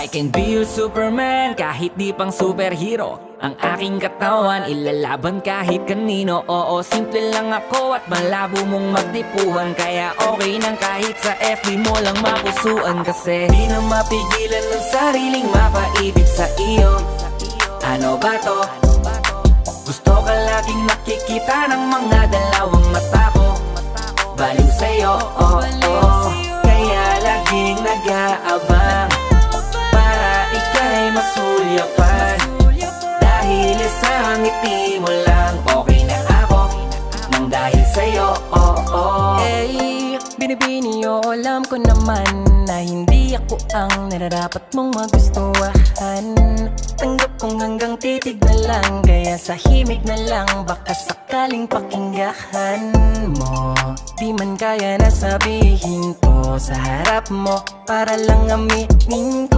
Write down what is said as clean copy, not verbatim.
I can be your Superman kahit di pang superhero. Ang aking katawan ilalaban kahit kanino. Oo, simple lang ako at malabo mong magdipuhan. Kaya okay nang kahit sa FB mo lang mapusuan. Kasi di na mapigilan ng sariling mapaibig sa iyo. Ano ba to? Gusto ka laging nakikita ng mga dalawang mata ko. Baliw sa'yo, oh, oh. Kaya laging nag-aabang para ika'y masulyapan. Dahil isang ngiti mo lang, okay na ako nang dahil sa'yo, oh, oh. Hey, binibini o alam ko naman na hindi ako ang nararapat mong magustuhan. Tanggap kong hanggang titig na lang, kaya sa himig na lang baka sakaling pakinggan mo. Di man kaya na sabihin ko sa harap mo, para lang aminin ko